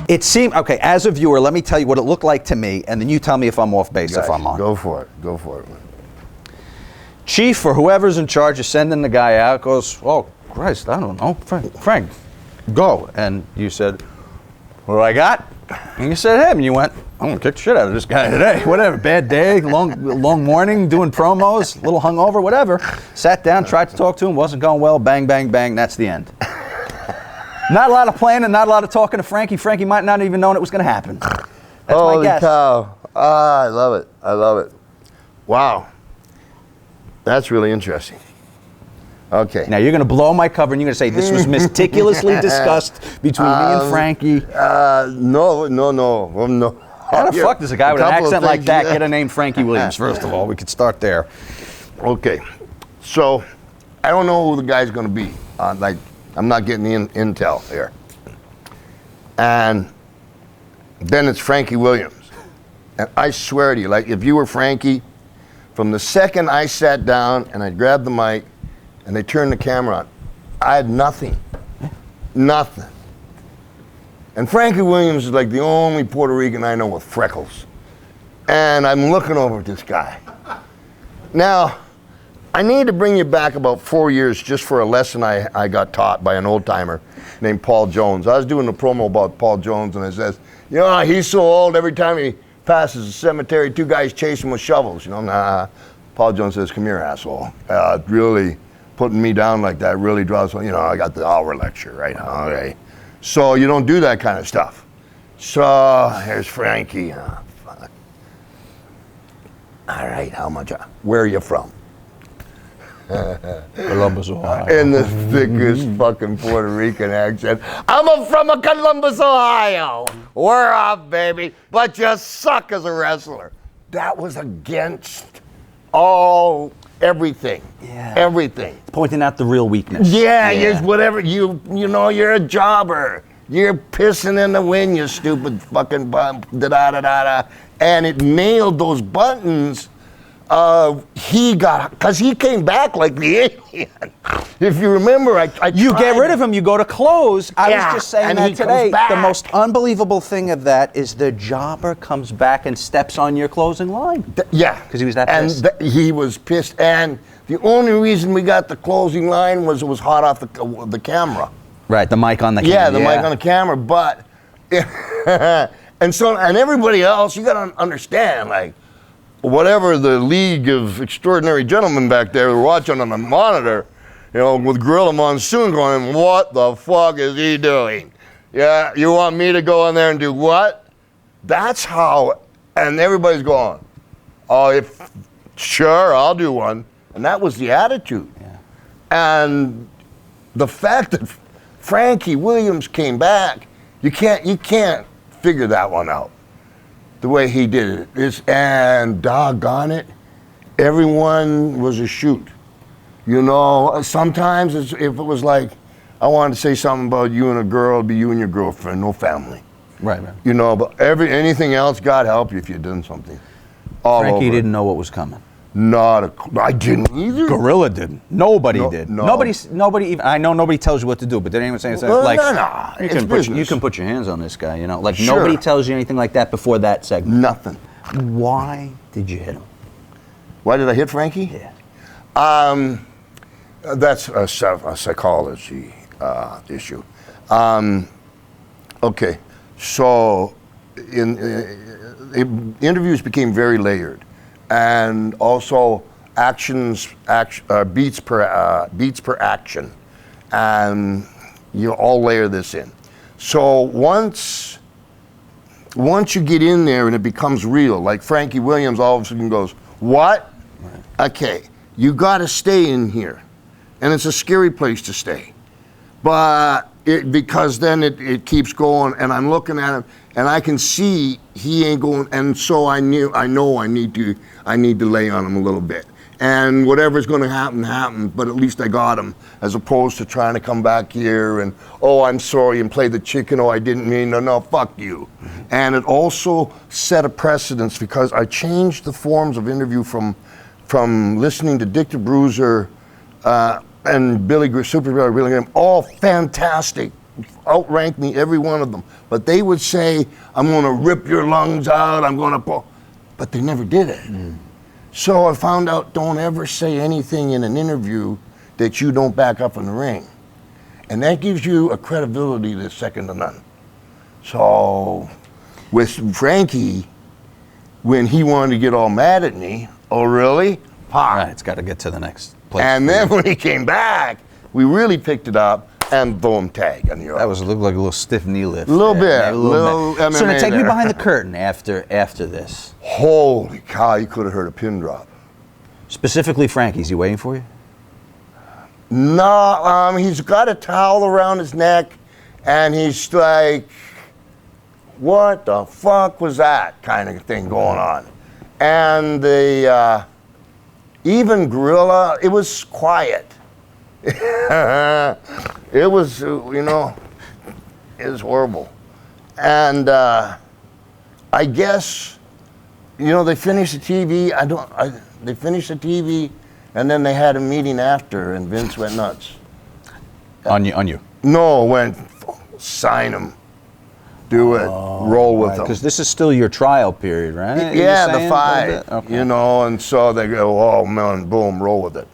It seemed, okay, as a viewer, let me tell you what it looked like to me, and then you tell me if I'm off base, if I'm on. Go for it. Go for it. Chief or whoever's in charge of sending the guy out goes, oh, Christ, I don't know. Frank, go. And you said, what do I got? And you said him. And you went, I'm going to kick the shit out of this guy today. Whatever, bad day, long morning, doing promos, a little hungover, whatever. Sat down, tried to talk to him, wasn't going well, bang, bang, bang, that's the end. Not a lot of planning, not a lot of talking to Frankie. Frankie might not even known it was going to happen. That's Holy my guess. Cow. I love it. I love it. Wow. That's really interesting. Okay. Now you're going to blow my cover and you're going to say this was meticulously discussed between me and Frankie. No. How the fuck does a guy with an accent like that get a name Frankie Williams? First of all, we could start there. Okay. So, I don't know who the guy's going to be. I'm not getting the intel here. And then it's Frankie Williams. And I swear to you, like if you were Frankie, from the second I sat down and I grabbed the mic and they turned the camera on, I had nothing. Nothing. And Frankie Williams is like the only Puerto Rican I know with freckles. And I'm looking over at this guy. Now, I need to bring you back about 4 years just for a lesson I got taught by an old timer named Paul Jones. I was doing a promo about Paul Jones and it says, you know, he's so old every time he passes a cemetery, two guys chase him with shovels. You know, nah. Paul Jones says, come here, asshole. Really putting me down like that really draws, you know, I got the hour lecture right now, okay. So you don't do that kind of stuff. So here's Frankie. Fuck. All right, where are you from? Columbus, Ohio. In the thickest fucking Puerto Rican accent. I'm from Columbus, Ohio. We're off, baby. But you suck as a wrestler. That was against everything. Yeah. Everything. Pointing out the real weakness. Yeah. You're whatever. You know, you're a jobber. You're pissing in the wind, you stupid fucking bum. Da-da-da-da-da. And it nailed those buttons. Because he came back like the alien. If you remember, you get rid of him, you go to close. I was just saying that today. The most unbelievable thing of that is the jobber comes back and steps on your closing line. Because he was that pissed. And he was pissed. And the only reason we got the closing line was it was hot off the camera. Right, the mic on the camera. Yeah, the mic on the camera. But, and everybody else, you got to understand, like, whatever the League of Extraordinary Gentlemen back there were watching on the monitor, you know, with Gorilla Monsoon going, what the fuck is he doing? Yeah, you want me to go in there and do what? That's how, and everybody's going, sure, I'll do one. And that was the attitude. Yeah. And the fact that Frankie Williams came back, you can't figure that one out. The way he did it. And doggone it, everyone was a shoot. You know, sometimes if it was like, I wanted to say something about you and a girl, it'd be you and your girlfriend, no family. Right, man. You know, but anything else, God help you if you've done something. Frankie didn't know what was coming. I didn't either. Gorilla didn't. Nobody did. No. Nobody even, I know nobody tells you what to do, but they didn't even say anything like, you can put your hands on this guy, you know. Like, sure. Nobody tells you anything like that before that segment. Nothing. Why did you hit him? Why did I hit Frankie? Yeah. That's a psychology issue. Okay, so interviews became very layered. And also beats per action, and you all layer this in. So once you get in there and it becomes real, like Frankie Williams all of a sudden goes, "What? Right. Okay, you got to stay in here," and it's a scary place to stay, but because then it keeps going, and I'm looking at him. And I can see he ain't going, and so I know I need to lay on him a little bit. and whatever's going to happen, happen, but at least I got him, as opposed to trying to come back here and, oh, I'm sorry, and play the chicken, oh, I didn't mean, no, fuck you. And it also set a precedence because I changed the forms of interview from listening to Dick the Bruiser and Super Billy Graham, all fantastic, outranked me, every one of them. But they would say, I'm going to rip your lungs out, I'm going to, but they never did it. So I found out, don't ever say anything in an interview that you don't back up in the ring. And that gives you a credibility that's second to none. So with Frankie, when he wanted to get all mad at me, oh really? All right, it's got to get to the next place. And then when he came back, we really picked it up and boom, tag on your That looked like a little stiff knee lift. A little there. bit. Little So now MMA take me there. behind the curtain after this. Holy cow, you could have heard a pin drop. Specifically, Frankie's he waiting for you? No, he's got a towel around his neck, and he's like, what the fuck was that kind of thing going on? And the, even Gorilla, it was quiet. It was, it was horrible. And I guess, they finished the TV, they finished the TV, and then they had a meeting after, and Vince went nuts. On you? No, went, sign him, do it, roll with them. Because this is still your trial period, right? Yeah, You're saying the a little fight, bit? Okay. and so they go, oh man, boom, roll with it.